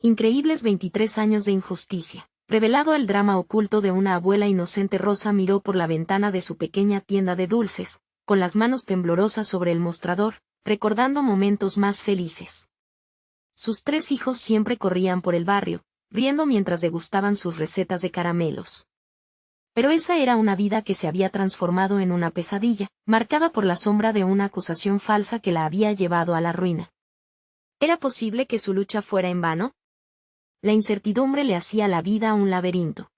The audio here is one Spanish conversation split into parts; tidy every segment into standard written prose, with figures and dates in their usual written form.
Increíbles 23 años de injusticia. Revelado el drama oculto de una abuela inocente, Rosa miró por la ventana de su pequeña tienda de dulces, con las manos temblorosas sobre el mostrador, recordando momentos más felices. Sus 3 hijos siempre corrían por el barrio, riendo mientras degustaban sus recetas de caramelos. Pero esa era una vida que se había transformado en una pesadilla, marcada por la sombra de una acusación falsa que la había llevado a la ruina. ¿Era posible que su lucha fuera en vano? La incertidumbre le hacía la vida un laberinto.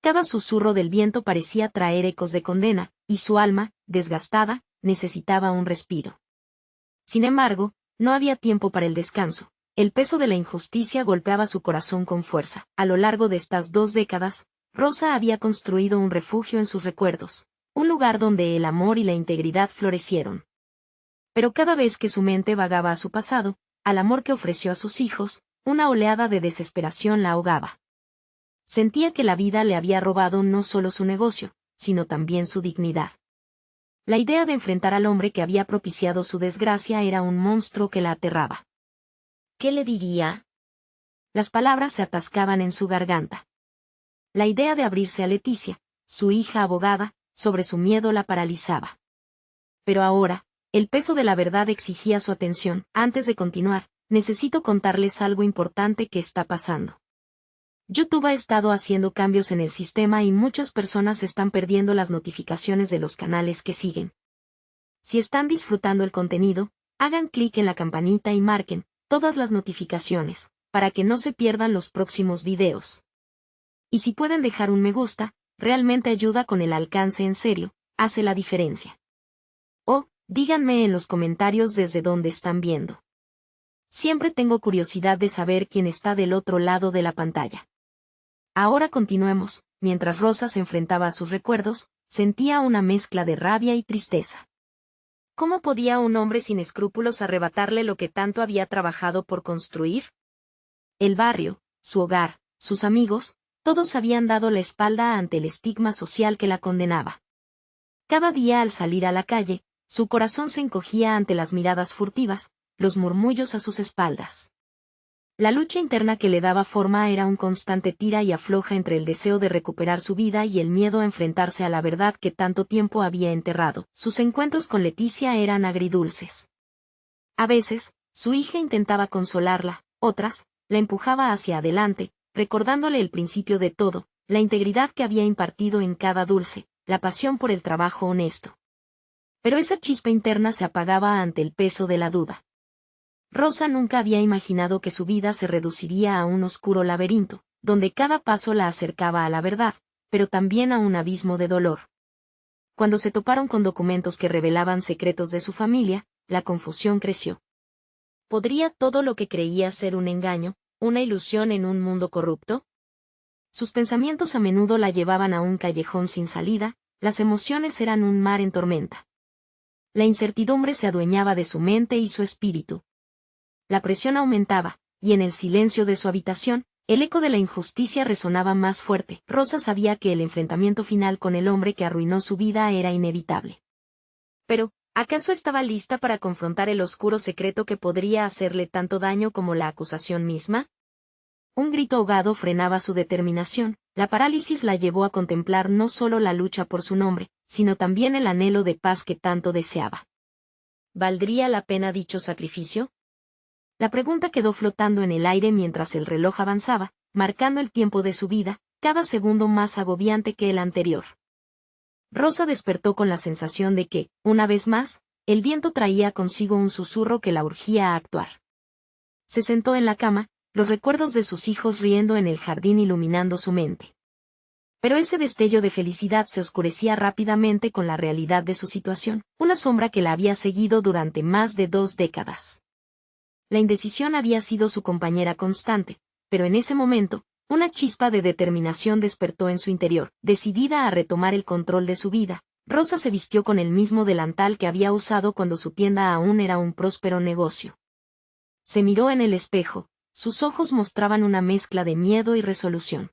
Cada susurro del viento parecía traer ecos de condena, y su alma, desgastada, necesitaba un respiro. Sin embargo, no había tiempo para el descanso. El peso de la injusticia golpeaba su corazón con fuerza. A lo largo de estas 2 décadas, Rosa había construido un refugio en sus recuerdos, un lugar donde el amor y la integridad florecieron. Pero cada vez que su mente vagaba a su pasado, al amor que ofreció a sus hijos, una oleada de desesperación la ahogaba. Sentía que la vida le había robado no solo su negocio, sino también su dignidad. La idea de enfrentar al hombre que había propiciado su desgracia era un monstruo que la aterraba. ¿Qué le diría? Las palabras se atascaban en su garganta. La idea de abrirse a Leticia, su hija abogada, sobre su miedo la paralizaba. Pero ahora, el peso de la verdad exigía su atención. Antes de continuar, necesito contarles algo importante que está pasando. YouTube ha estado haciendo cambios en el sistema y muchas personas están perdiendo las notificaciones de los canales que siguen. Si están disfrutando el contenido, hagan clic en la campanita y marquen todas las notificaciones, para que no se pierdan los próximos videos. Y si pueden dejar un me gusta, realmente ayuda con el alcance, en serio, hace la diferencia. O, díganme en los comentarios desde dónde están viendo. Siempre tengo curiosidad de saber quién está del otro lado de la pantalla. Ahora continuemos. Mientras Rosa se enfrentaba a sus recuerdos, sentía una mezcla de rabia y tristeza. ¿Cómo podía un hombre sin escrúpulos arrebatarle lo que tanto había trabajado por construir? El barrio, su hogar, sus amigos, todos habían dado la espalda ante el estigma social que la condenaba. Cada día al salir a la calle, su corazón se encogía ante las miradas furtivas, los murmullos a sus espaldas. La lucha interna que le daba forma era un constante tira y afloja entre el deseo de recuperar su vida y el miedo a enfrentarse a la verdad que tanto tiempo había enterrado. Sus encuentros con Leticia eran agridulces. A veces, su hija intentaba consolarla, otras, la empujaba hacia adelante, recordándole el principio de todo, la integridad que había impartido en cada dulce, la pasión por el trabajo honesto. Pero esa chispa interna se apagaba ante el peso de la duda. Rosa nunca había imaginado que su vida se reduciría a un oscuro laberinto, donde cada paso la acercaba a la verdad, pero también a un abismo de dolor. Cuando se toparon con documentos que revelaban secretos de su familia, la confusión creció. ¿Podría todo lo que creía ser un engaño, una ilusión en un mundo corrupto? Sus pensamientos a menudo la llevaban a un callejón sin salida, las emociones eran un mar en tormenta. La incertidumbre se adueñaba de su mente y su espíritu. La presión aumentaba, y en el silencio de su habitación, el eco de la injusticia resonaba más fuerte. Rosa sabía que el enfrentamiento final con el hombre que arruinó su vida era inevitable. Pero, ¿acaso estaba lista para confrontar el oscuro secreto que podría hacerle tanto daño como la acusación misma? Un grito ahogado frenaba su determinación. La parálisis la llevó a contemplar no solo la lucha por su nombre, sino también el anhelo de paz que tanto deseaba. ¿Valdría la pena dicho sacrificio? La pregunta quedó flotando en el aire mientras el reloj avanzaba, marcando el tiempo de su vida, cada segundo más agobiante que el anterior. Rosa despertó con la sensación de que, una vez más, el viento traía consigo un susurro que la urgía a actuar. Se sentó en la cama, los recuerdos de sus hijos riendo en el jardín iluminando su mente. Pero ese destello de felicidad se oscurecía rápidamente con la realidad de su situación, una sombra que la había seguido durante más de 2 décadas. La indecisión había sido su compañera constante, pero en ese momento, una chispa de determinación despertó en su interior. Decidida a retomar el control de su vida, Rosa se vistió con el mismo delantal que había usado cuando su tienda aún era un próspero negocio. Se miró en el espejo, sus ojos mostraban una mezcla de miedo y resolución.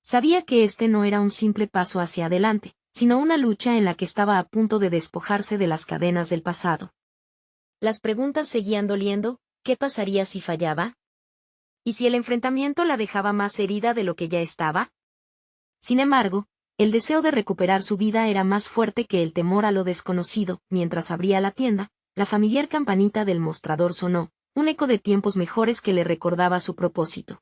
Sabía que este no era un simple paso hacia adelante, sino una lucha en la que estaba a punto de despojarse de las cadenas del pasado. Las preguntas seguían doliendo. ¿Qué pasaría si fallaba? ¿Y si el enfrentamiento la dejaba más herida de lo que ya estaba? Sin embargo, el deseo de recuperar su vida era más fuerte que el temor a lo desconocido. Mientras abría la tienda, la familiar campanita del mostrador sonó, un eco de tiempos mejores que le recordaba su propósito.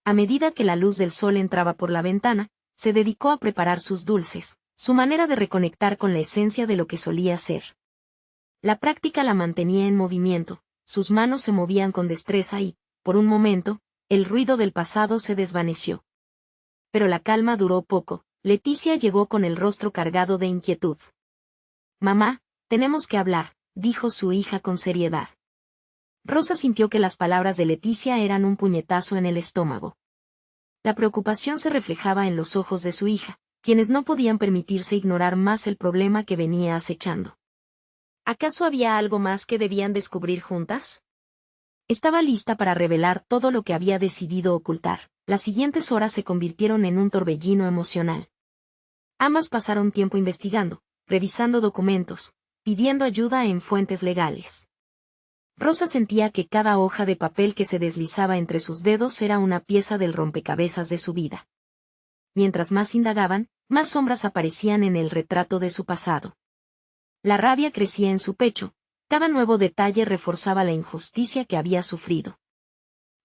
A medida que la luz del sol entraba por la ventana, se dedicó a preparar sus dulces, su manera de reconectar con la esencia de lo que solía ser. La práctica la mantenía en movimiento, sus manos se movían con destreza y, por un momento, el ruido del pasado se desvaneció. Pero la calma duró poco. Leticia llegó con el rostro cargado de inquietud. «Mamá, tenemos que hablar», dijo su hija con seriedad. Rosa sintió que las palabras de Leticia eran un puñetazo en el estómago. La preocupación se reflejaba en los ojos de su hija, quienes no podían permitirse ignorar más el problema que venía acechando. ¿Acaso había algo más que debían descubrir juntas? Estaba lista para revelar todo lo que había decidido ocultar. Las siguientes horas se convirtieron en un torbellino emocional. Ambas pasaron tiempo investigando, revisando documentos, pidiendo ayuda en fuentes legales. Rosa sentía que cada hoja de papel que se deslizaba entre sus dedos era una pieza del rompecabezas de su vida. Mientras más indagaban, más sombras aparecían en el retrato de su pasado. La rabia crecía en su pecho, cada nuevo detalle reforzaba la injusticia que había sufrido.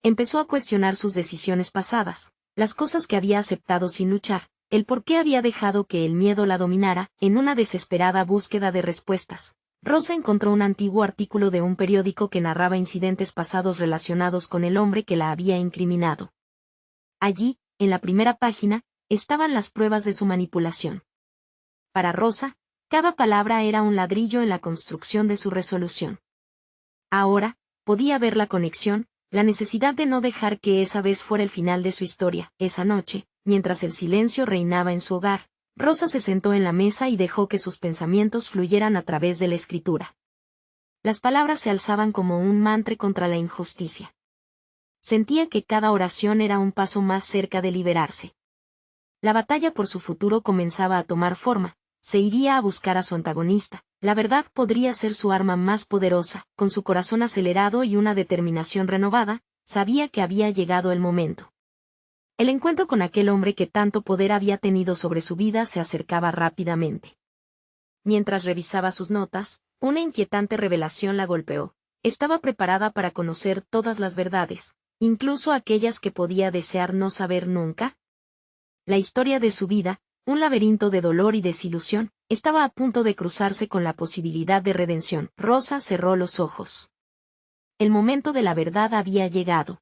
Empezó a cuestionar sus decisiones pasadas, las cosas que había aceptado sin luchar, el por qué había dejado que el miedo la dominara. En una desesperada búsqueda de respuestas, Rosa encontró un antiguo artículo de un periódico que narraba incidentes pasados relacionados con el hombre que la había incriminado. Allí, en la primera página, estaban las pruebas de su manipulación. Para Rosa, cada palabra era un ladrillo en la construcción de su resolución. Ahora, podía ver la conexión, la necesidad de no dejar que esa vez fuera el final de su historia. Esa noche, mientras el silencio reinaba en su hogar, Rosa se sentó en la mesa y dejó que sus pensamientos fluyeran a través de la escritura. Las palabras se alzaban como un mantra contra la injusticia. Sentía que cada oración era un paso más cerca de liberarse. La batalla por su futuro comenzaba a tomar forma, se iría a buscar a su antagonista. La verdad podría ser su arma más poderosa. Con su corazón acelerado y una determinación renovada, sabía que había llegado el momento. El encuentro con aquel hombre que tanto poder había tenido sobre su vida se acercaba rápidamente. Mientras revisaba sus notas, una inquietante revelación la golpeó. Estaba preparada para conocer todas las verdades, incluso aquellas que podía desear no saber nunca. La historia de su vida, un laberinto de dolor y desilusión, estaba a punto de cruzarse con la posibilidad de redención. Rosa cerró los ojos. El momento de la verdad había llegado.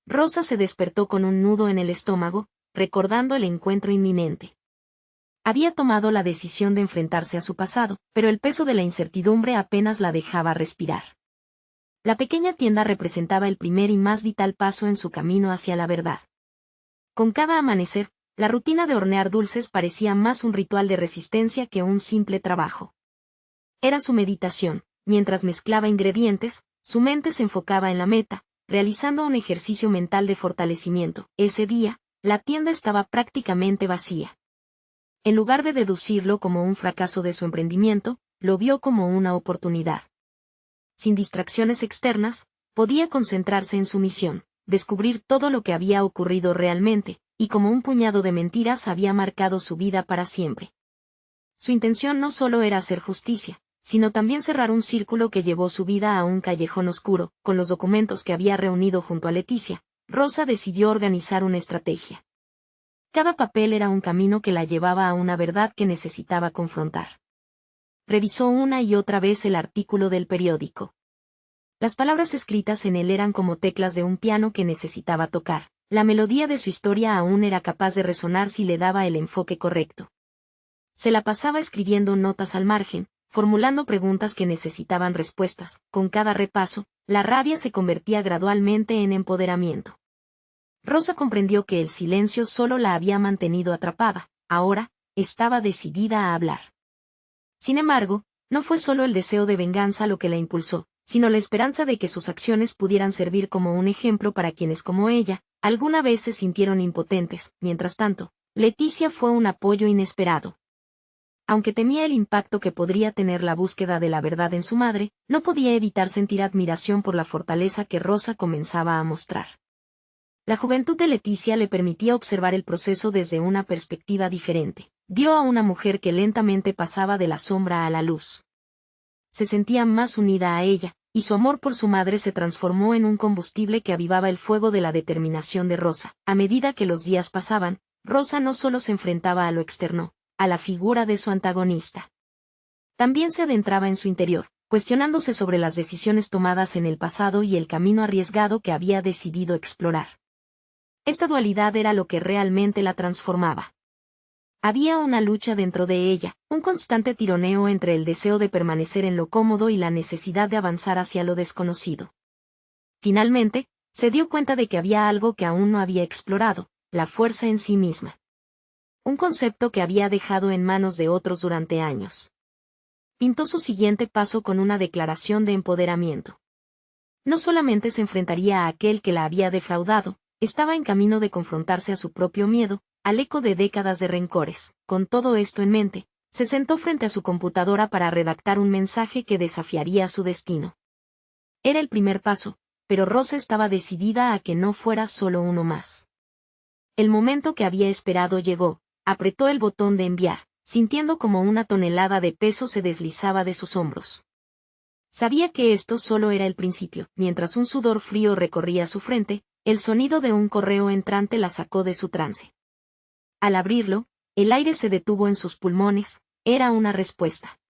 Rosa se despertó con un nudo en el estómago, recordando el encuentro inminente. Había tomado la decisión de enfrentarse a su pasado, pero el peso de la incertidumbre apenas la dejaba respirar. La pequeña tienda representaba el primer y más vital paso en su camino hacia la verdad. Con cada amanecer, la rutina de hornear dulces parecía más un ritual de resistencia que un simple trabajo. Era su meditación. Mientras mezclaba ingredientes, su mente se enfocaba en la meta, realizando un ejercicio mental de fortalecimiento. Ese día, la tienda estaba prácticamente vacía. En lugar de deducirlo como un fracaso de su emprendimiento, lo vio como una oportunidad. Sin distracciones externas, podía concentrarse en su misión, descubrir todo lo que había ocurrido realmente, y como un puñado de mentiras había marcado su vida para siempre. Su intención no solo era hacer justicia, sino también cerrar un círculo que llevó su vida a un callejón oscuro. Con los documentos que había reunido junto a Leticia, Rosa decidió organizar una estrategia. Cada papel era un camino que la llevaba a una verdad que necesitaba confrontar. Revisó una y otra vez el artículo del periódico. Las palabras escritas en él eran como teclas de un piano que necesitaba tocar. La melodía de su historia aún era capaz de resonar si le daba el enfoque correcto. Se la pasaba escribiendo notas al margen, formulando preguntas que necesitaban respuestas. Con cada repaso, la rabia se convertía gradualmente en empoderamiento. Rosa comprendió que el silencio solo la había mantenido atrapada. Ahora, estaba decidida a hablar. Sin embargo, no fue solo el deseo de venganza lo que la impulsó, sino la esperanza de que sus acciones pudieran servir como un ejemplo para quienes como ella, alguna vez se sintieron impotentes. Mientras tanto, Leticia fue un apoyo inesperado. Aunque temía el impacto que podría tener la búsqueda de la verdad en su madre, no podía evitar sentir admiración por la fortaleza que Rosa comenzaba a mostrar. La juventud de Leticia le permitía observar el proceso desde una perspectiva diferente. Vio a una mujer que lentamente pasaba de la sombra a la luz. Se sentía más unida a ella, y su amor por su madre se transformó en un combustible que avivaba el fuego de la determinación de Rosa. A medida que los días pasaban, Rosa no solo se enfrentaba a lo externo, a la figura de su antagonista. También se adentraba en su interior, cuestionándose sobre las decisiones tomadas en el pasado y el camino arriesgado que había decidido explorar. Esta dualidad era lo que realmente la transformaba. Había una lucha dentro de ella, un constante tironeo entre el deseo de permanecer en lo cómodo y la necesidad de avanzar hacia lo desconocido. Finalmente, se dio cuenta de que había algo que aún no había explorado, la fuerza en sí misma. Un concepto que había dejado en manos de otros durante años. Pintó su siguiente paso con una declaración de empoderamiento. No solamente se enfrentaría a aquel que la había defraudado, estaba en camino de confrontarse a su propio miedo, al eco de décadas de rencores. Con todo esto en mente, se sentó frente a su computadora para redactar un mensaje que desafiaría su destino. Era el primer paso, pero Rosa estaba decidida a que no fuera solo uno más. El momento que había esperado llegó, apretó el botón de enviar, sintiendo como una tonelada de peso se deslizaba de sus hombros. Sabía que esto solo era el principio. Mientras un sudor frío recorría su frente, el sonido de un correo entrante la sacó de su trance. Al abrirlo, el aire se detuvo en sus pulmones, era una respuesta.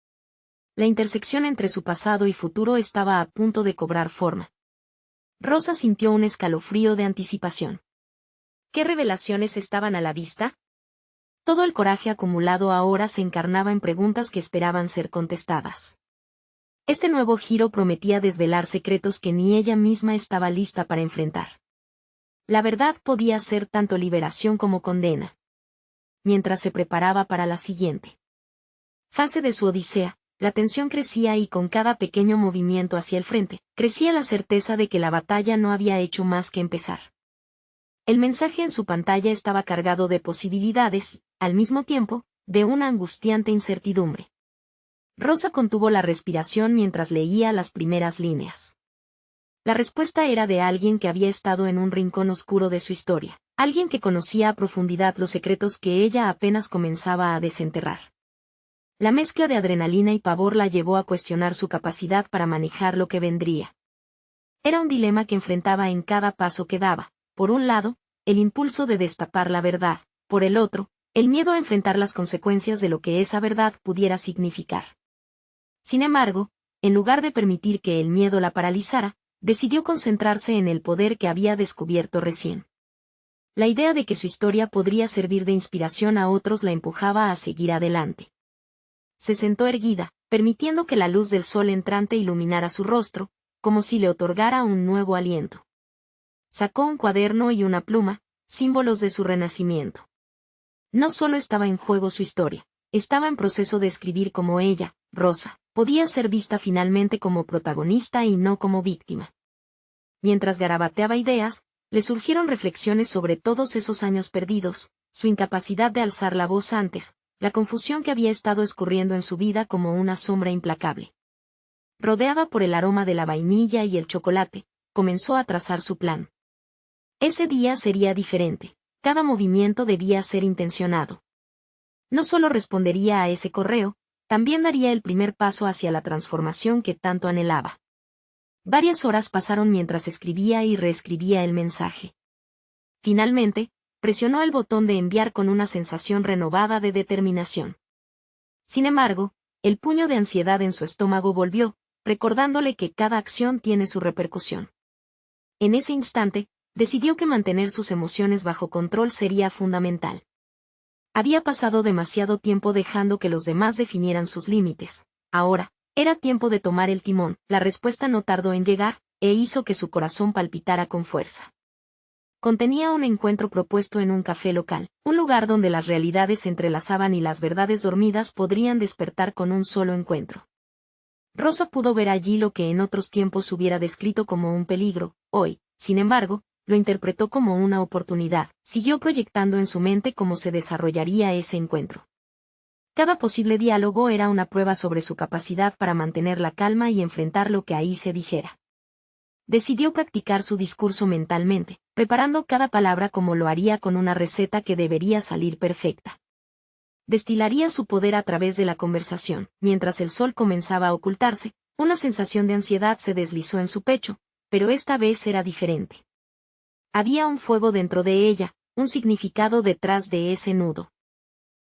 La intersección entre su pasado y futuro estaba a punto de cobrar forma. Rosa sintió un escalofrío de anticipación. ¿Qué revelaciones estaban a la vista? Todo el coraje acumulado ahora se encarnaba en preguntas que esperaban ser contestadas. Este nuevo giro prometía desvelar secretos que ni ella misma estaba lista para enfrentar. La verdad podía ser tanto liberación como condena. Mientras se preparaba para la siguiente fase de su odisea, la tensión crecía y con cada pequeño movimiento hacia el frente, crecía la certeza de que la batalla no había hecho más que empezar. El mensaje en su pantalla estaba cargado de posibilidades y, al mismo tiempo, de una angustiante incertidumbre. Rosa contuvo la respiración mientras leía las primeras líneas. La respuesta era de alguien que había estado en un rincón oscuro de su historia, alguien que conocía a profundidad los secretos que ella apenas comenzaba a desenterrar. La mezcla de adrenalina y pavor la llevó a cuestionar su capacidad para manejar lo que vendría. Era un dilema que enfrentaba en cada paso que daba, por un lado, el impulso de destapar la verdad, por el otro, el miedo a enfrentar las consecuencias de lo que esa verdad pudiera significar. Sin embargo, en lugar de permitir que el miedo la paralizara, decidió concentrarse en el poder que había descubierto recién. La idea de que su historia podría servir de inspiración a otros la empujaba a seguir adelante. Se sentó erguida, permitiendo que la luz del sol entrante iluminara su rostro, como si le otorgara un nuevo aliento. Sacó un cuaderno y una pluma, símbolos de su renacimiento. No solo estaba en juego su historia, estaba en proceso de escribir como ella, Rosa, podía ser vista finalmente como protagonista y no como víctima. Mientras garabateaba ideas, le surgieron reflexiones sobre todos esos años perdidos, su incapacidad de alzar la voz antes, la confusión que había estado escurriendo en su vida como una sombra implacable. Rodeada por el aroma de la vainilla y el chocolate, comenzó a trazar su plan. Ese día sería diferente, cada movimiento debía ser intencionado. No solo respondería a ese correo, también daría el primer paso hacia la transformación que tanto anhelaba. Varias horas pasaron mientras escribía y reescribía el mensaje. Finalmente, presionó el botón de enviar con una sensación renovada de determinación. Sin embargo, el puño de ansiedad en su estómago volvió, recordándole que cada acción tiene su repercusión. En ese instante, decidió que mantener sus emociones bajo control sería fundamental. Había pasado demasiado tiempo dejando que los demás definieran sus límites. Ahora, era tiempo de tomar el timón. La respuesta no tardó en llegar, e hizo que su corazón palpitara con fuerza. Contenía un encuentro propuesto en un café local, un lugar donde las realidades se entrelazaban y las verdades dormidas podrían despertar con un solo encuentro. Rosa pudo ver allí lo que en otros tiempos hubiera descrito como un peligro. Hoy, sin embargo, lo interpretó como una oportunidad. Siguió proyectando en su mente cómo se desarrollaría ese encuentro. Cada posible diálogo era una prueba sobre su capacidad para mantener la calma y enfrentar lo que ahí se dijera. Decidió practicar su discurso mentalmente, preparando cada palabra como lo haría con una receta que debería salir perfecta. Destilaría su poder a través de la conversación. Mientras el sol comenzaba a ocultarse, una sensación de ansiedad se deslizó en su pecho, pero esta vez era diferente. Había un fuego dentro de ella, un significado detrás de ese nudo.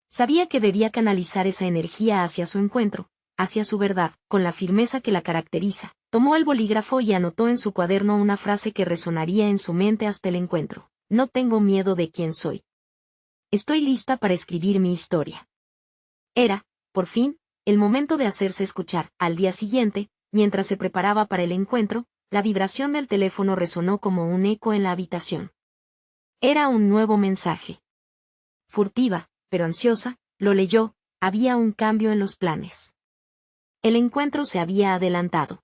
Sabía que debía canalizar esa energía hacia su encuentro, hacia su verdad, con la firmeza que la caracteriza. Tomó el bolígrafo y anotó en su cuaderno una frase que resonaría en su mente hasta el encuentro. No tengo miedo de quién soy. Estoy lista para escribir mi historia. Era, por fin, el momento de hacerse escuchar. Al día siguiente, mientras se preparaba para el encuentro, la vibración del teléfono resonó como un eco en la habitación. Era un nuevo mensaje. Furtiva, pero ansiosa, lo leyó. Había un cambio en los planes. El encuentro se había adelantado.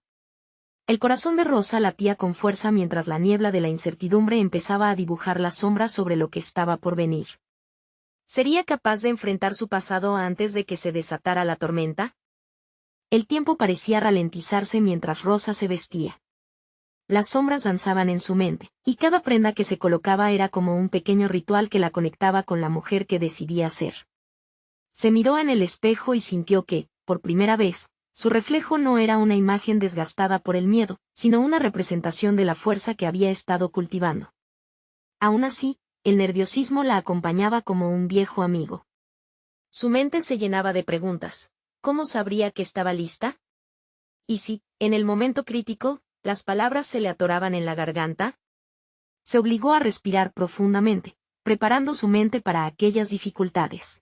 El corazón de Rosa latía con fuerza mientras la niebla de la incertidumbre empezaba a dibujar las sombras sobre lo que estaba por venir. ¿Sería capaz de enfrentar su pasado antes de que se desatara la tormenta? El tiempo parecía ralentizarse mientras Rosa se vestía. Las sombras danzaban en su mente, y cada prenda que se colocaba era como un pequeño ritual que la conectaba con la mujer que decidía ser. Se miró en el espejo y sintió que, por primera vez, su reflejo no era una imagen desgastada por el miedo, sino una representación de la fuerza que había estado cultivando. Aún así, el nerviosismo la acompañaba como un viejo amigo. Su mente se llenaba de preguntas. ¿Cómo sabría que estaba lista? ¿Y si, en el momento crítico, las palabras se le atoraban en la garganta? Se obligó a respirar profundamente, preparando su mente para aquellas dificultades.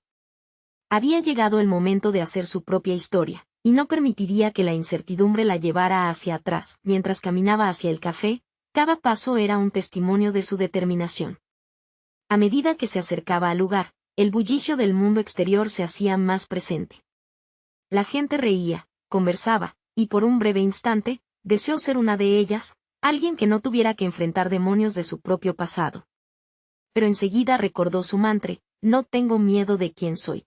Había llegado el momento de hacer su propia historia, y no permitiría que la incertidumbre la llevara hacia atrás. Mientras caminaba hacia el café, cada paso era un testimonio de su determinación. A medida que se acercaba al lugar, el bullicio del mundo exterior se hacía más presente. La gente reía, conversaba, y por un breve instante, deseó ser una de ellas, alguien que no tuviera que enfrentar demonios de su propio pasado. Pero enseguida recordó su mantra: no tengo miedo de quién soy.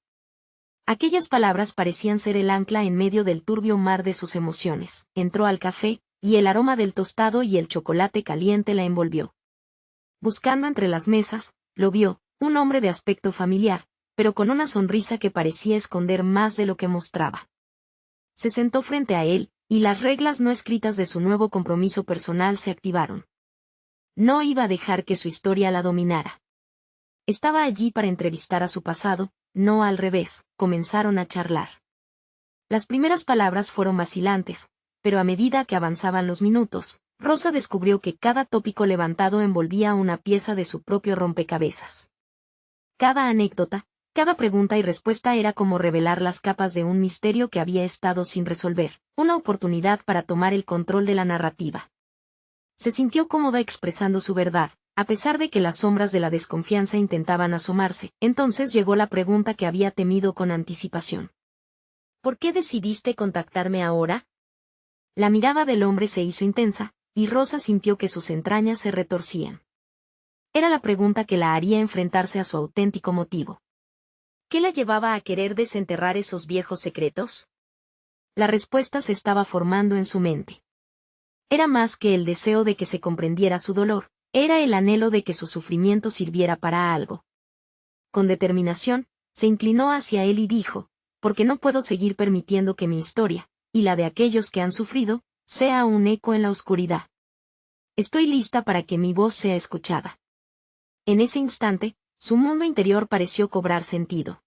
Aquellas palabras parecían ser el ancla en medio del turbio mar de sus emociones. Entró al café, y el aroma del tostado y el chocolate caliente la envolvió. Buscando entre las mesas, lo vio, un hombre de aspecto familiar, pero con una sonrisa que parecía esconder más de lo que mostraba. Se sentó frente a él, y las reglas no escritas de su nuevo compromiso personal se activaron. No iba a dejar que su historia la dominara. Estaba allí para entrevistar a su pasado, no al revés. Comenzaron a charlar. Las primeras palabras fueron vacilantes, pero a medida que avanzaban los minutos, Rosa descubrió que cada tópico levantado envolvía una pieza de su propio rompecabezas. Cada anécdota, cada pregunta y respuesta era como revelar las capas de un misterio que había estado sin resolver, una oportunidad para tomar el control de la narrativa. Se sintió cómoda expresando su verdad, a pesar de que las sombras de la desconfianza intentaban asomarse. Entonces llegó la pregunta que había temido con anticipación. ¿Por qué decidiste contactarme ahora? La mirada del hombre se hizo intensa, y Rosa sintió que sus entrañas se retorcían. Era la pregunta que la haría enfrentarse a su auténtico motivo. ¿Qué la llevaba a querer desenterrar esos viejos secretos? La respuesta se estaba formando en su mente. Era más que el deseo de que se comprendiera su dolor, era el anhelo de que su sufrimiento sirviera para algo. Con determinación, se inclinó hacia él y dijo: porque no puedo seguir permitiendo que mi historia, y la de aquellos que han sufrido, sea un eco en la oscuridad. Estoy lista para que mi voz sea escuchada. En ese instante, su mundo interior pareció cobrar sentido.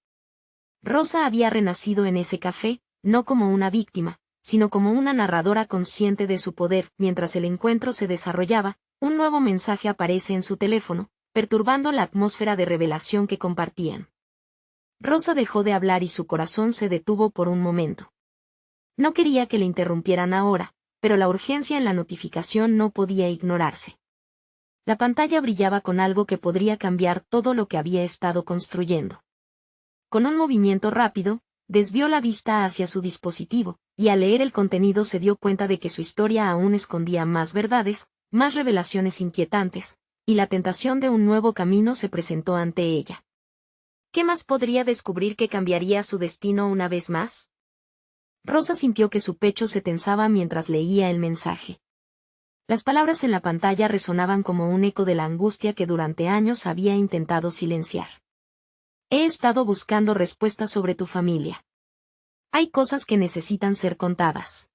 Rosa había renacido en ese café, no como una víctima, sino como una narradora consciente de su poder. Mientras el encuentro se desarrollaba, un nuevo mensaje aparece en su teléfono, perturbando la atmósfera de revelación que compartían. Rosa dejó de hablar y su corazón se detuvo por un momento. No quería que le interrumpieran ahora, pero la urgencia en la notificación no podía ignorarse. La pantalla brillaba con algo que podría cambiar todo lo que había estado construyendo. Con un movimiento rápido, desvió la vista hacia su dispositivo, y al leer el contenido se dio cuenta de que su historia aún escondía más verdades, más revelaciones inquietantes, y la tentación de un nuevo camino se presentó ante ella. ¿Qué más podría descubrir que cambiaría su destino una vez más? Rosa sintió que su pecho se tensaba mientras leía el mensaje. Las palabras en la pantalla resonaban como un eco de la angustia que durante años había intentado silenciar. He estado buscando respuestas sobre tu familia. Hay cosas que necesitan ser contadas.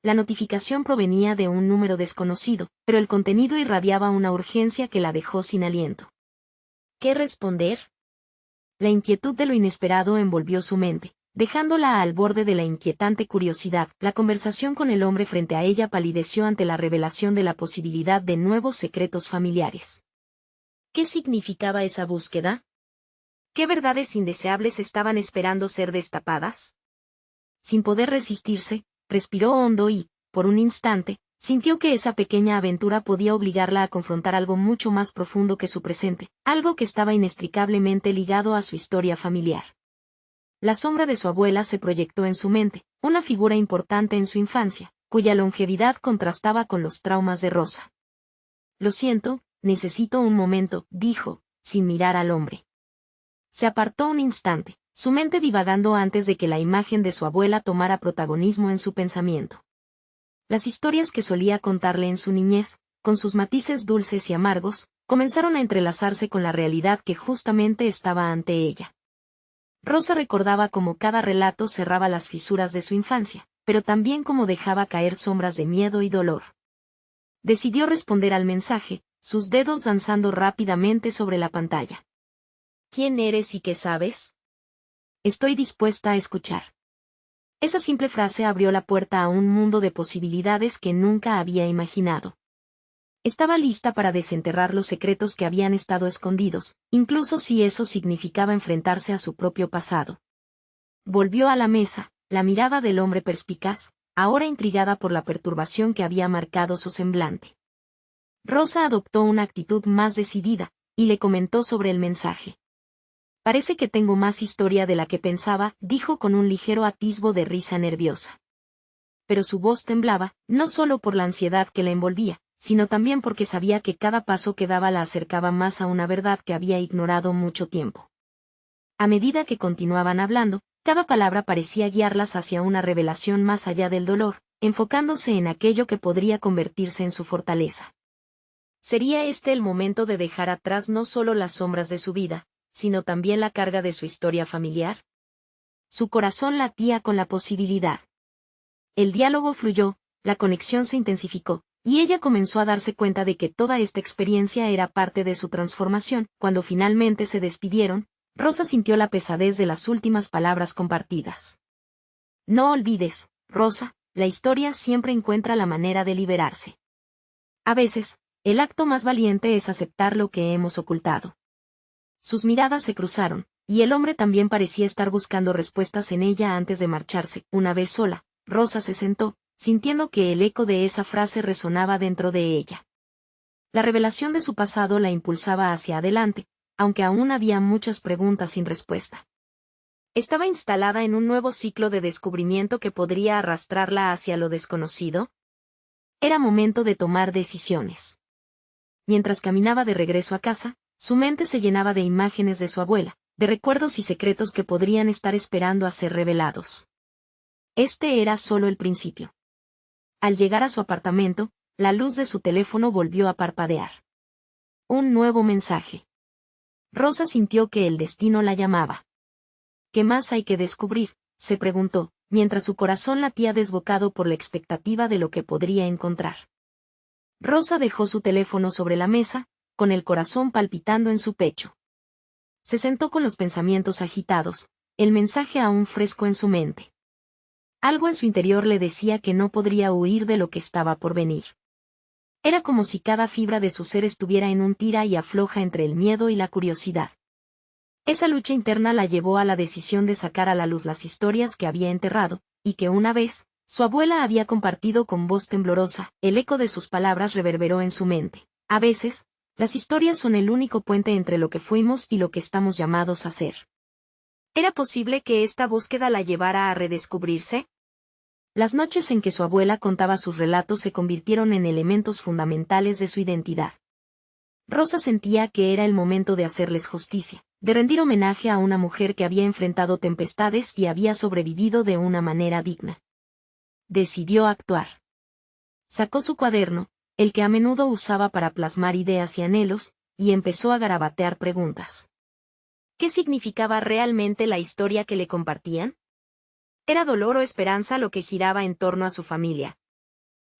La notificación provenía de un número desconocido, pero el contenido irradiaba una urgencia que la dejó sin aliento. ¿Qué responder? La inquietud de lo inesperado envolvió su mente, dejándola al borde de la inquietante curiosidad. La conversación con el hombre frente a ella palideció ante la revelación de la posibilidad de nuevos secretos familiares. ¿Qué significaba esa búsqueda? ¿Qué verdades indeseables estaban esperando ser destapadas? Sin poder resistirse, respiró hondo y, por un instante, sintió que esa pequeña aventura podía obligarla a confrontar algo mucho más profundo que su presente, algo que estaba inextricablemente ligado a su historia familiar. La sombra de su abuela se proyectó en su mente, una figura importante en su infancia, cuya longevidad contrastaba con los traumas de Rosa. Lo siento, necesito un momento, dijo, sin mirar al hombre. Se apartó un instante, su mente divagando antes de que la imagen de su abuela tomara protagonismo en su pensamiento. Las historias que solía contarle en su niñez, con sus matices dulces y amargos, comenzaron a entrelazarse con la realidad que justamente estaba ante ella. Rosa recordaba cómo cada relato cerraba las fisuras de su infancia, pero también cómo dejaba caer sombras de miedo y dolor. Decidió responder al mensaje, sus dedos danzando rápidamente sobre la pantalla. ¿Quién eres y qué sabes? Estoy dispuesta a escuchar. Esa simple frase abrió la puerta a un mundo de posibilidades que nunca había imaginado. Estaba lista para desenterrar los secretos que habían estado escondidos, incluso si eso significaba enfrentarse a su propio pasado. Volvió a la mesa, la mirada del hombre perspicaz, ahora intrigada por la perturbación que había marcado su semblante. Rosa adoptó una actitud más decidida, y le comentó sobre el mensaje. Parece que tengo más historia de la que pensaba, dijo con un ligero atisbo de risa nerviosa. Pero su voz temblaba, no solo por la ansiedad que la envolvía, sino también porque sabía que cada paso que daba la acercaba más a una verdad que había ignorado mucho tiempo. A medida que continuaban hablando, cada palabra parecía guiarlas hacia una revelación más allá del dolor, enfocándose en aquello que podría convertirse en su fortaleza. ¿Sería este el momento de dejar atrás no solo las sombras de su vida, sino también la carga de su historia familiar? Su corazón latía con la posibilidad. El diálogo fluyó, la conexión se intensificó, y ella comenzó a darse cuenta de que toda esta experiencia era parte de su transformación. Cuando finalmente se despidieron, Rosa sintió la pesadez de las últimas palabras compartidas. No olvides, Rosa, la historia siempre encuentra la manera de liberarse. A veces, el acto más valiente es aceptar lo que hemos ocultado. Sus miradas se cruzaron, y el hombre también parecía estar buscando respuestas en ella antes de marcharse. Una vez sola, Rosa se sentó, sintiendo que el eco de esa frase resonaba dentro de ella. La revelación de su pasado la impulsaba hacia adelante, aunque aún había muchas preguntas sin respuesta. ¿Estaba instalada en un nuevo ciclo de descubrimiento que podría arrastrarla hacia lo desconocido? Era momento de tomar decisiones. Mientras caminaba de regreso a casa, su mente se llenaba de imágenes de su abuela, de recuerdos y secretos que podrían estar esperando a ser revelados. Este era solo el principio. Al llegar a su apartamento, la luz de su teléfono volvió a parpadear. Un nuevo mensaje. Rosa sintió que el destino la llamaba. ¿Qué más hay que descubrir?, se preguntó, mientras su corazón latía desbocado por la expectativa de lo que podría encontrar. Rosa dejó su teléfono sobre la mesa, con el corazón palpitando en su pecho. Se sentó con los pensamientos agitados, el mensaje aún fresco en su mente. Algo en su interior le decía que no podría huir de lo que estaba por venir. Era como si cada fibra de su ser estuviera en un tira y afloja entre el miedo y la curiosidad. Esa lucha interna la llevó a la decisión de sacar a la luz las historias que había enterrado, y que una vez, su abuela había compartido con voz temblorosa. El eco de sus palabras reverberó en su mente. A veces, las historias son el único puente entre lo que fuimos y lo que estamos llamados a ser. ¿Era posible que esta búsqueda la llevara a redescubrirse? Las noches en que su abuela contaba sus relatos se convirtieron en elementos fundamentales de su identidad. Rosa sentía que era el momento de hacerles justicia, de rendir homenaje a una mujer que había enfrentado tempestades y había sobrevivido de una manera digna. Decidió actuar. Sacó su cuaderno, el que a menudo usaba para plasmar ideas y anhelos, y empezó a garabatear preguntas. ¿Qué significaba realmente la historia que le compartían? ¿Era dolor o esperanza lo que giraba en torno a su familia?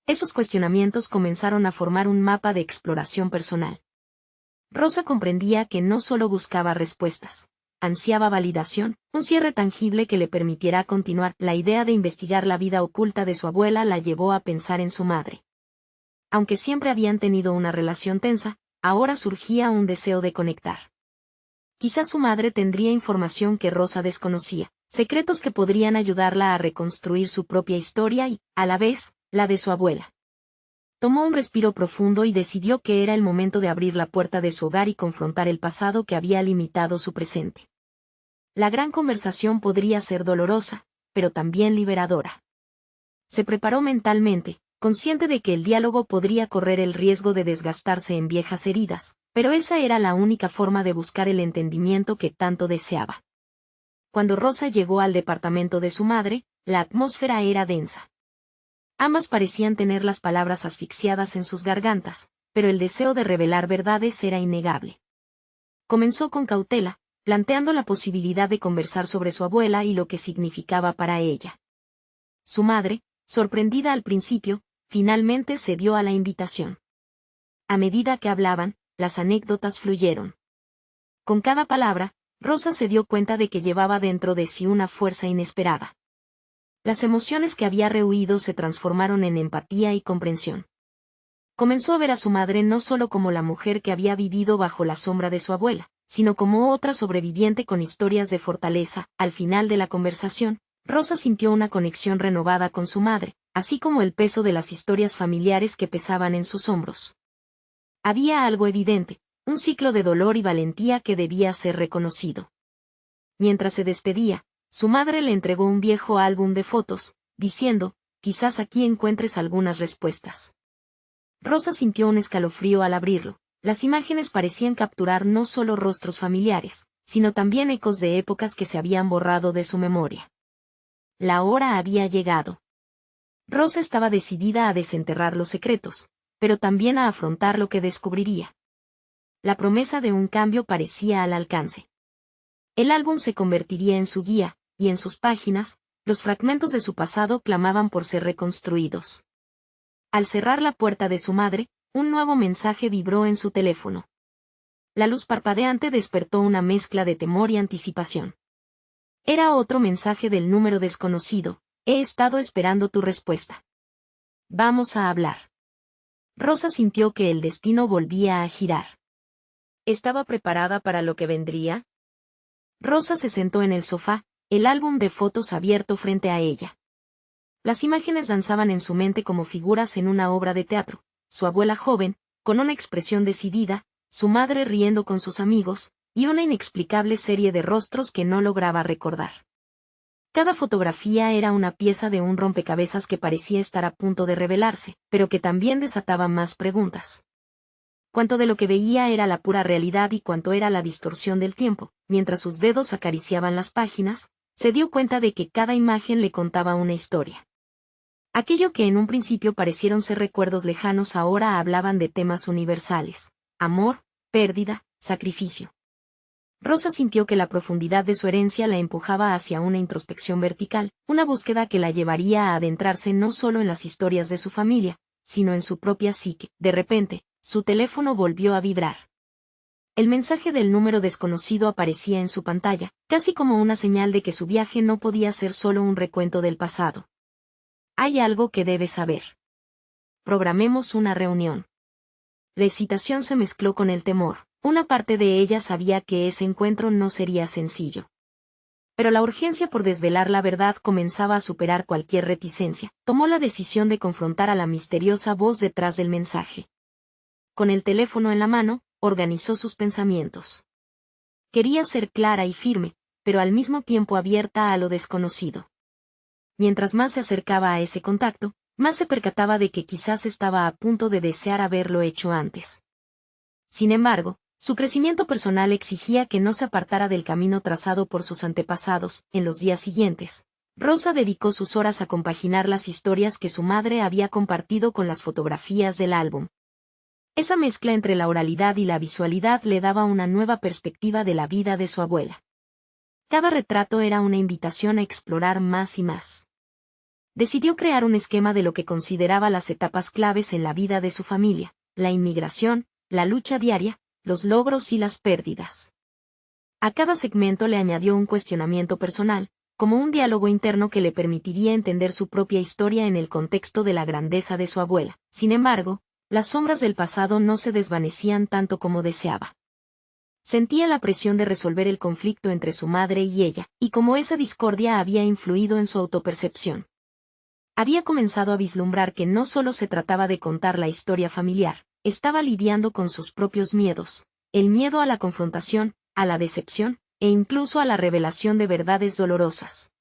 Esos cuestionamientos comenzaron a formar un mapa de exploración personal. Rosa comprendía que no solo buscaba respuestas, ansiaba validación, un cierre tangible que le permitiera continuar. La idea de investigar la vida oculta de su abuela la llevó a pensar en su madre. Aunque siempre habían tenido una relación tensa, ahora surgía un deseo de conectar. Quizás su madre tendría información que Rosa desconocía, secretos que podrían ayudarla a reconstruir su propia historia y, a la vez, la de su abuela. Tomó un respiro profundo y decidió que era el momento de abrir la puerta de su hogar y confrontar el pasado que había limitado su presente. La gran conversación podría ser dolorosa, pero también liberadora. Se preparó mentalmente, consciente de que el diálogo podría correr el riesgo de desgastarse en viejas heridas, pero esa era la única forma de buscar el entendimiento que tanto deseaba. Cuando Rosa llegó al departamento de su madre, la atmósfera era densa. Ambas parecían tener las palabras asfixiadas en sus gargantas, pero el deseo de revelar verdades era innegable. Comenzó con cautela, planteando la posibilidad de conversar sobre su abuela y lo que significaba para ella. Su madre, sorprendida al principio, finalmente cedió a la invitación. A medida que hablaban, las anécdotas fluyeron. Con cada palabra, Rosa se dio cuenta de que llevaba dentro de sí una fuerza inesperada. Las emociones que había rehuido se transformaron en empatía y comprensión. Comenzó a ver a su madre no solo como la mujer que había vivido bajo la sombra de su abuela, sino como otra sobreviviente con historias de fortaleza. Al final de la conversación, Rosa sintió una conexión renovada con su madre, así como el peso de las historias familiares que pesaban en sus hombros. Había algo evidente, un ciclo de dolor y valentía que debía ser reconocido. Mientras se despedía, su madre le entregó un viejo álbum de fotos, diciendo, quizás aquí encuentres algunas respuestas. Rosa sintió un escalofrío al abrirlo. Las imágenes parecían capturar no solo rostros familiares, sino también ecos de épocas que se habían borrado de su memoria. La hora había llegado. Rosa estaba decidida a desenterrar los secretos, pero también a afrontar lo que descubriría. La promesa de un cambio parecía al alcance. El álbum se convertiría en su guía, y en sus páginas, los fragmentos de su pasado clamaban por ser reconstruidos. Al cerrar la puerta de su madre, un nuevo mensaje vibró en su teléfono. La luz parpadeante despertó una mezcla de temor y anticipación. Era otro mensaje del número desconocido: he estado esperando tu respuesta. Vamos a hablar. Rosa sintió que el destino volvía a girar. ¿Estaba preparada para lo que vendría? Rosa se sentó en el sofá, el álbum de fotos abierto frente a ella. Las imágenes danzaban en su mente como figuras en una obra de teatro, su abuela joven, con una expresión decidida, su madre riendo con sus amigos, y una inexplicable serie de rostros que no lograba recordar. Cada fotografía era una pieza de un rompecabezas que parecía estar a punto de revelarse, pero que también desataba más preguntas. Cuánto de lo que veía era la pura realidad y cuánto era la distorsión del tiempo. Mientras sus dedos acariciaban las páginas, se dio cuenta de que cada imagen le contaba una historia. Aquello que en un principio parecieron ser recuerdos lejanos ahora hablaban de temas universales: amor, pérdida, sacrificio. Rosa sintió que la profundidad de su herencia la empujaba hacia una introspección vertical, una búsqueda que la llevaría a adentrarse no solo en las historias de su familia, sino en su propia psique. De repente, su teléfono volvió a vibrar. El mensaje del número desconocido aparecía en su pantalla, casi como una señal de que su viaje no podía ser solo un recuento del pasado. Hay algo que debes saber. Programemos una reunión. La excitación se mezcló con el temor. Una parte de ella sabía que ese encuentro no sería sencillo. Pero la urgencia por desvelar la verdad comenzaba a superar cualquier reticencia. Tomó la decisión de confrontar a la misteriosa voz detrás del mensaje. Con el teléfono en la mano, organizó sus pensamientos. Quería ser clara y firme, pero al mismo tiempo abierta a lo desconocido. Mientras más se acercaba a ese contacto, más se percataba de que quizás estaba a punto de desear haberlo hecho antes. Sin embargo, su crecimiento personal exigía que no se apartara del camino trazado por sus antepasados. En los días siguientes, Rosa dedicó sus horas a compaginar las historias que su madre había compartido con las fotografías del álbum. Esa mezcla entre la oralidad y la visualidad le daba una nueva perspectiva de la vida de su abuela. Cada retrato era una invitación a explorar más y más. Decidió crear un esquema de lo que consideraba las etapas claves en la vida de su familia: la inmigración, la lucha diaria, los logros y las pérdidas. A cada segmento le añadió un cuestionamiento personal, como un diálogo interno que le permitiría entender su propia historia en el contexto de la grandeza de su abuela. Sin embargo, las sombras del pasado no se desvanecían tanto como deseaba. Sentía la presión de resolver el conflicto entre su madre y ella, y cómo esa discordia había influido en su autopercepción. Había comenzado a vislumbrar que no solo se trataba de contar la historia familiar, estaba lidiando con sus propios miedos: el miedo a la confrontación, a la decepción, e incluso a la revelación de verdades dolorosas.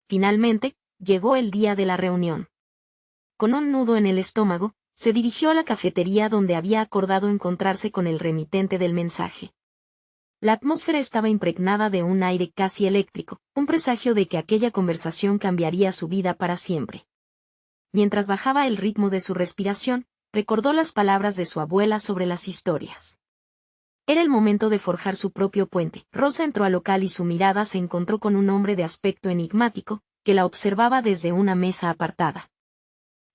Finalmente, llegó el día de la reunión. Con un nudo en el estómago, se dirigió a la cafetería donde había acordado encontrarse con el remitente del mensaje. La atmósfera estaba impregnada de un aire casi eléctrico, un presagio de que aquella conversación cambiaría su vida para siempre. Mientras bajaba el ritmo de su respiración, recordó las palabras de su abuela sobre las historias. Era el momento de forjar su propio puente. Rosa entró al local y su mirada se encontró con un hombre de aspecto enigmático, que la observaba desde una mesa apartada.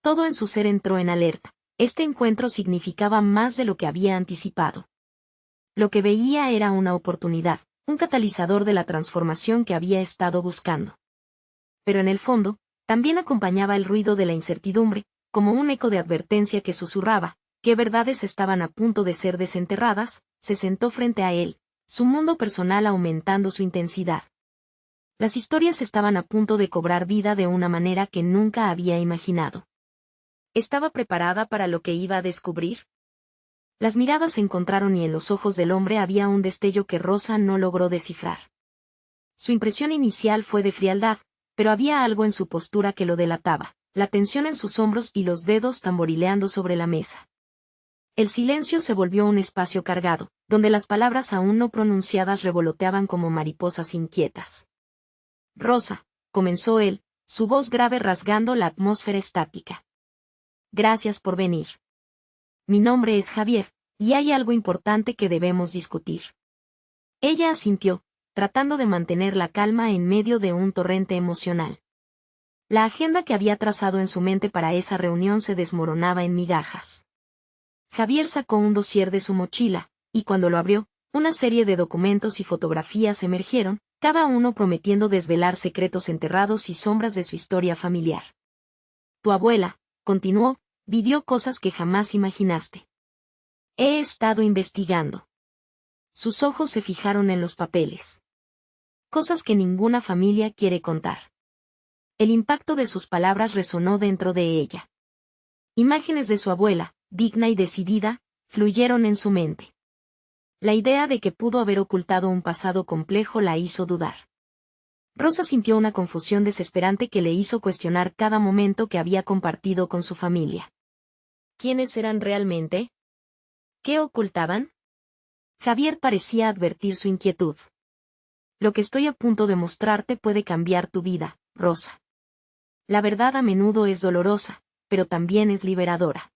Todo en su ser entró en alerta. Este encuentro significaba más de lo que había anticipado. Lo que veía era una oportunidad, un catalizador de la transformación que había estado buscando. Pero en el fondo, también acompañaba el ruido de la incertidumbre, como un eco de advertencia que susurraba: ¿qué verdades estaban a punto de ser desenterradas? Se sentó frente a él, su mundo personal aumentando su intensidad. Las historias estaban a punto de cobrar vida de una manera que nunca había imaginado. ¿Estaba preparada para lo que iba a descubrir? Las miradas se encontraron y en los ojos del hombre había un destello que Rosa no logró descifrar. Su impresión inicial fue de frialdad, pero había algo en su postura que lo delataba: la tensión en sus hombros y los dedos tamborileando sobre la mesa. El silencio se volvió un espacio cargado, donde las palabras aún no pronunciadas revoloteaban como mariposas inquietas. Rosa, comenzó él, su voz grave rasgando la atmósfera estática. Gracias por venir. Mi nombre es Javier, y hay algo importante que debemos discutir. Ella asintió, tratando de mantener la calma en medio de un torrente emocional. La agenda que había trazado en su mente para esa reunión se desmoronaba en migajas. Javier sacó un dossier de su mochila, y cuando lo abrió, una serie de documentos y fotografías emergieron, cada uno prometiendo desvelar secretos enterrados y sombras de su historia familiar. Tu abuela, continuó, vivió cosas que jamás imaginaste. He estado investigando. Sus ojos se fijaron en los papeles. Cosas que ninguna familia quiere contar. El impacto de sus palabras resonó dentro de ella. Imágenes de su abuela, digna y decidida, fluyeron en su mente. La idea de que pudo haber ocultado un pasado complejo la hizo dudar. Rosa sintió una confusión desesperante que le hizo cuestionar cada momento que había compartido con su familia. ¿Quiénes eran realmente? ¿Qué ocultaban? Javier parecía advertir su inquietud. Lo que estoy a punto de mostrarte puede cambiar tu vida, Rosa. La verdad a menudo es dolorosa, pero también es liberadora.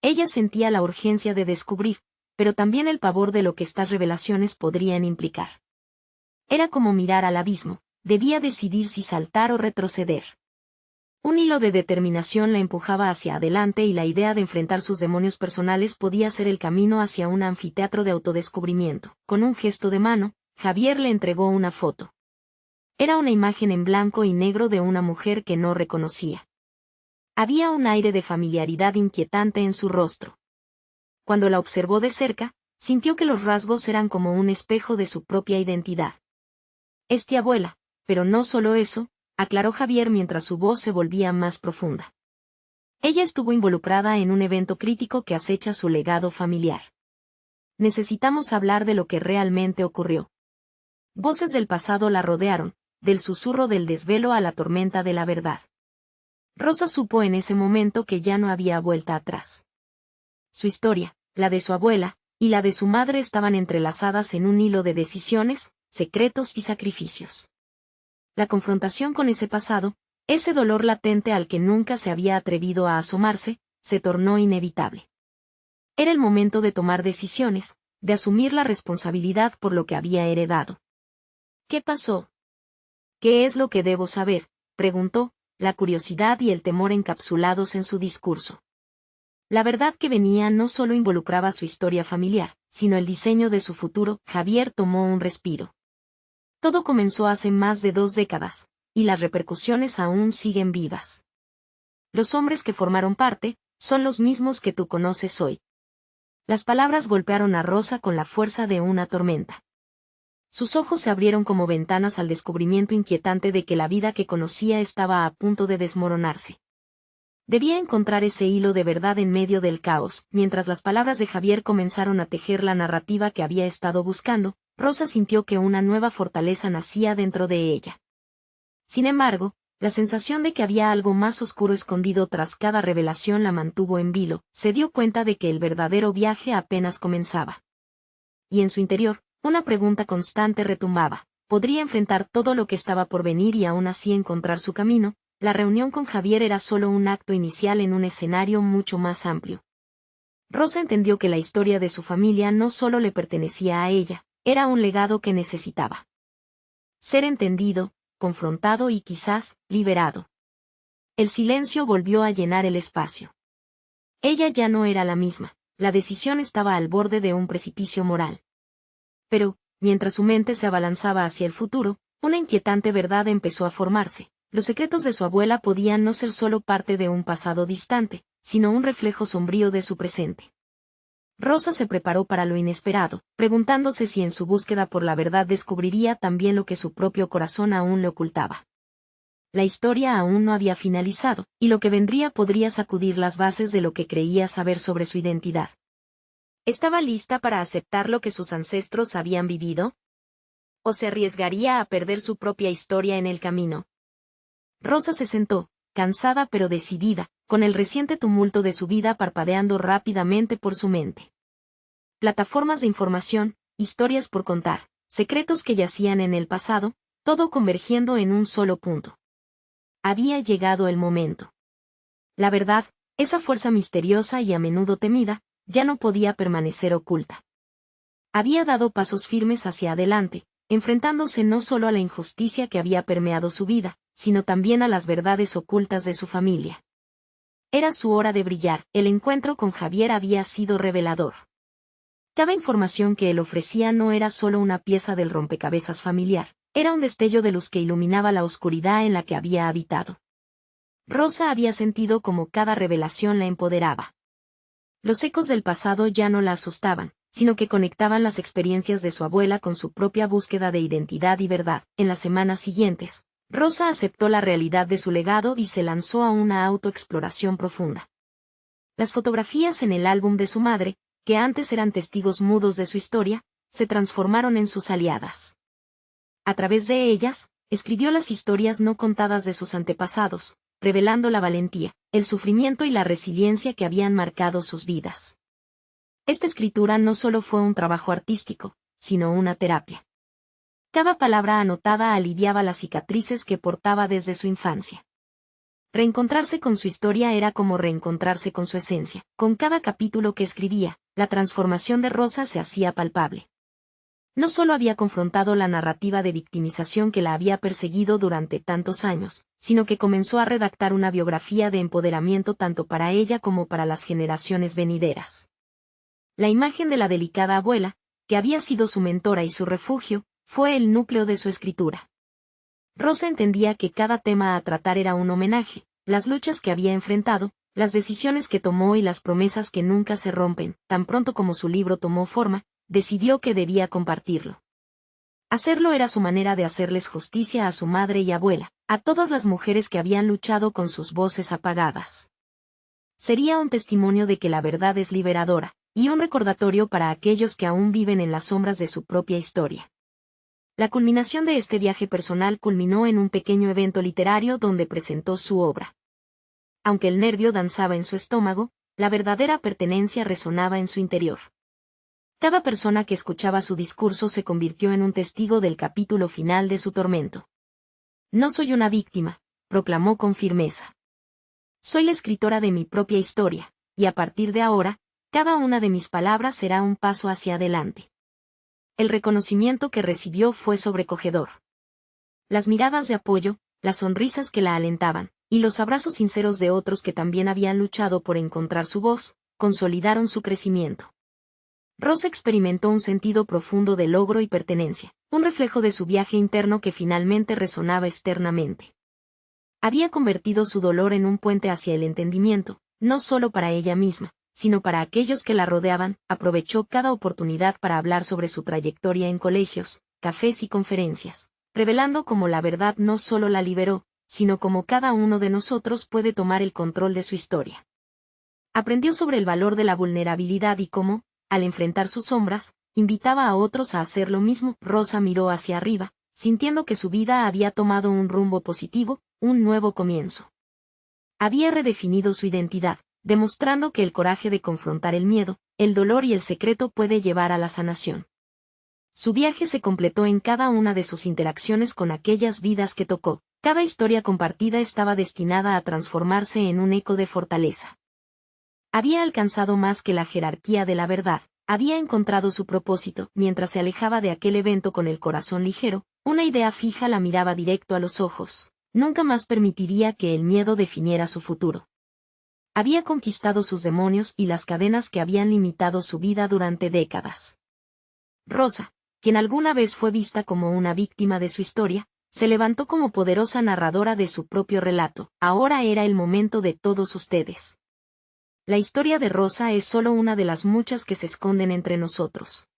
Ella sentía la urgencia de descubrir, pero también el pavor de lo que estas revelaciones podrían implicar. Era como mirar al abismo, debía decidir si saltar o retroceder. Un hilo de determinación la empujaba hacia adelante y la idea de enfrentar sus demonios personales podía ser el camino hacia un anfiteatro de autodescubrimiento. Con un gesto de mano, Javier le entregó una foto. Era una imagen en blanco y negro de una mujer que no reconocía. Había un aire de familiaridad inquietante en su rostro. Cuando la observó de cerca, sintió que los rasgos eran como un espejo de su propia identidad. Es tu abuela, pero no solo eso, aclaró Javier mientras su voz se volvía más profunda. Ella estuvo involucrada en un evento crítico que acecha su legado familiar. Necesitamos hablar de lo que realmente ocurrió. Voces del pasado la rodearon, del susurro del desvelo a la tormenta de la verdad. Rosa supo en ese momento que ya no había vuelta atrás. Su historia, la de su abuela, y la de su madre estaban entrelazadas en un hilo de decisiones, secretos y sacrificios. La confrontación con ese pasado, ese dolor latente al que nunca se había atrevido a asomarse, se tornó inevitable. Era el momento de tomar decisiones, de asumir la responsabilidad por lo que había heredado. ¿Qué pasó? ¿Qué es lo que debo saber?, preguntó, la curiosidad y el temor encapsulados en su discurso. La verdad que venía no solo involucraba su historia familiar, sino el diseño de su futuro. Javier tomó un respiro. Todo comenzó hace más de 2 décadas, y las repercusiones aún siguen vivas. Los hombres que formaron parte, son los mismos que tú conoces hoy. Las palabras golpearon a Rosa con la fuerza de una tormenta. Sus ojos se abrieron como ventanas al descubrimiento inquietante de que la vida que conocía estaba a punto de desmoronarse. Debía encontrar ese hilo de verdad en medio del caos. Mientras las palabras de Javier comenzaron a tejer la narrativa que había estado buscando, Rosa sintió que una nueva fortaleza nacía dentro de ella. Sin embargo, la sensación de que había algo más oscuro escondido tras cada revelación la mantuvo en vilo. Se dio cuenta de que el verdadero viaje apenas comenzaba. Y en su interior, una pregunta constante retumbaba: ¿podría enfrentar todo lo que estaba por venir y aún así encontrar su camino? La reunión con Javier era solo un acto inicial en un escenario mucho más amplio. Rosa entendió que la historia de su familia no solo le pertenecía a ella, era un legado que necesitaba ser entendido, confrontado y quizás, liberado. El silencio volvió a llenar el espacio. Ella ya no era la misma, la decisión estaba al borde de un precipicio moral. Pero, mientras su mente se abalanzaba hacia el futuro, una inquietante verdad empezó a formarse. Los secretos de su abuela podían no ser solo parte de un pasado distante, sino un reflejo sombrío de su presente. Rosa se preparó para lo inesperado, preguntándose si en su búsqueda por la verdad descubriría también lo que su propio corazón aún le ocultaba. La historia aún no había finalizado, y lo que vendría podría sacudir las bases de lo que creía saber sobre su identidad. ¿Estaba lista para aceptar lo que sus ancestros habían vivido? ¿O se arriesgaría a perder su propia historia en el camino? Rosa se sentó, cansada pero decidida, con el reciente tumulto de su vida parpadeando rápidamente por su mente. Plataformas de información, historias por contar, secretos que yacían en el pasado, todo convergiendo en un solo punto. Había llegado el momento. La verdad, esa fuerza misteriosa y a menudo temida, ya no podía permanecer oculta. Había dado pasos firmes hacia adelante, enfrentándose no solo a la injusticia que había permeado su vida, sino también a las verdades ocultas de su familia. Era su hora de brillar. El encuentro con Javier había sido revelador. Cada información que él ofrecía no era solo una pieza del rompecabezas familiar, era un destello de luz que iluminaba la oscuridad en la que había habitado. Rosa había sentido como cada revelación la empoderaba. Los ecos del pasado ya no la asustaban, sino que conectaban las experiencias de su abuela con su propia búsqueda de identidad y verdad. En las semanas siguientes, Rosa aceptó la realidad de su legado y se lanzó a una autoexploración profunda. Las fotografías en el álbum de su madre, que antes eran testigos mudos de su historia, se transformaron en sus aliadas. A través de ellas, escribió las historias no contadas de sus antepasados, revelando la valentía, el sufrimiento y la resiliencia que habían marcado sus vidas. Esta escritura no solo fue un trabajo artístico, sino una terapia. Cada palabra anotada aliviaba las cicatrices que portaba desde su infancia. Reencontrarse con su historia era como reencontrarse con su esencia. Con cada capítulo que escribía, la transformación de Rosa se hacía palpable. No solo había confrontado la narrativa de victimización que la había perseguido durante tantos años, sino que comenzó a redactar una biografía de empoderamiento tanto para ella como para las generaciones venideras. La imagen de la delicada abuela, que había sido su mentora y su refugio, fue el núcleo de su escritura. Rosa entendía que cada tema a tratar era un homenaje, las luchas que había enfrentado, las decisiones que tomó y las promesas que nunca se rompen. Tan pronto como su libro tomó forma, decidió que debía compartirlo. Hacerlo era su manera de hacerles justicia a su madre y abuela, a todas las mujeres que habían luchado con sus voces apagadas. Sería un testimonio de que la verdad es liberadora, y un recordatorio para aquellos que aún viven en las sombras de su propia historia. La culminación de este viaje personal culminó en un pequeño evento literario donde presentó su obra. Aunque el nervio danzaba en su estómago, la verdadera pertenencia resonaba en su interior. Cada persona que escuchaba su discurso se convirtió en un testigo del capítulo final de su tormento. No soy una víctima, proclamó con firmeza. Soy la escritora de mi propia historia, y a partir de ahora, cada una de mis palabras será un paso hacia adelante. El reconocimiento que recibió fue sobrecogedor. Las miradas de apoyo, las sonrisas que la alentaban, y los abrazos sinceros de otros que también habían luchado por encontrar su voz, consolidaron su crecimiento. Rosa experimentó un sentido profundo de logro y pertenencia, un reflejo de su viaje interno que finalmente resonaba externamente. Había convertido su dolor en un puente hacia el entendimiento, no solo para ella misma, sino para aquellos que la rodeaban. Aprovechó cada oportunidad para hablar sobre su trayectoria en colegios, cafés y conferencias, revelando cómo la verdad no solo la liberó, sino cómo cada uno de nosotros puede tomar el control de su historia. Aprendió sobre el valor de la vulnerabilidad y cómo, al enfrentar sus sombras, invitaba a otros a hacer lo mismo. Rosa miró hacia arriba, sintiendo que su vida había tomado un rumbo positivo, un nuevo comienzo. Había redefinido su identidad, demostrando que el coraje de confrontar el miedo, el dolor y el secreto puede llevar a la sanación. Su viaje se completó en cada una de sus interacciones con aquellas vidas que tocó. Cada historia compartida estaba destinada a transformarse en un eco de fortaleza. Había alcanzado más que la jerarquía de la verdad, había encontrado su propósito. Mientras se alejaba de aquel evento con el corazón ligero, una idea fija la miraba directo a los ojos. Nunca más permitiría que el miedo definiera su futuro. Había conquistado sus demonios y las cadenas que habían limitado su vida durante décadas. Rosa, quien alguna vez fue vista como una víctima de su historia, se levantó como poderosa narradora de su propio relato. Ahora era el momento de todos ustedes. La historia de Rosa es solo una de las muchas que se esconden entre nosotros.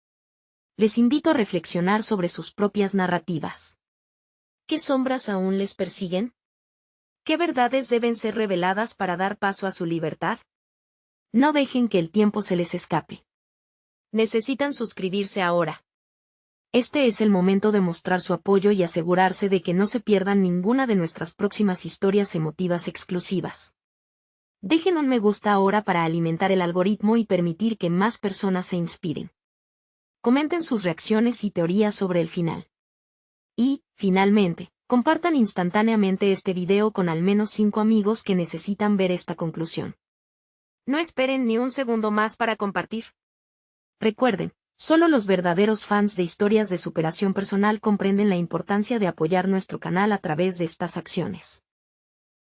Les invito a reflexionar sobre sus propias narrativas. ¿Qué sombras aún les persiguen? ¿Qué verdades deben ser reveladas para dar paso a su libertad? No dejen que el tiempo se les escape. Necesitan suscribirse ahora. Este es el momento de mostrar su apoyo y asegurarse de que no se pierdan ninguna de nuestras próximas historias emotivas exclusivas. Dejen un me gusta ahora para alimentar el algoritmo y permitir que más personas se inspiren. Comenten sus reacciones y teorías sobre el final. Y, finalmente, compartan instantáneamente este video con al menos 5 amigos que necesitan ver esta conclusión. No esperen ni un segundo más para compartir. Recuerden, solo los verdaderos fans de historias de superación personal comprenden la importancia de apoyar nuestro canal a través de estas acciones.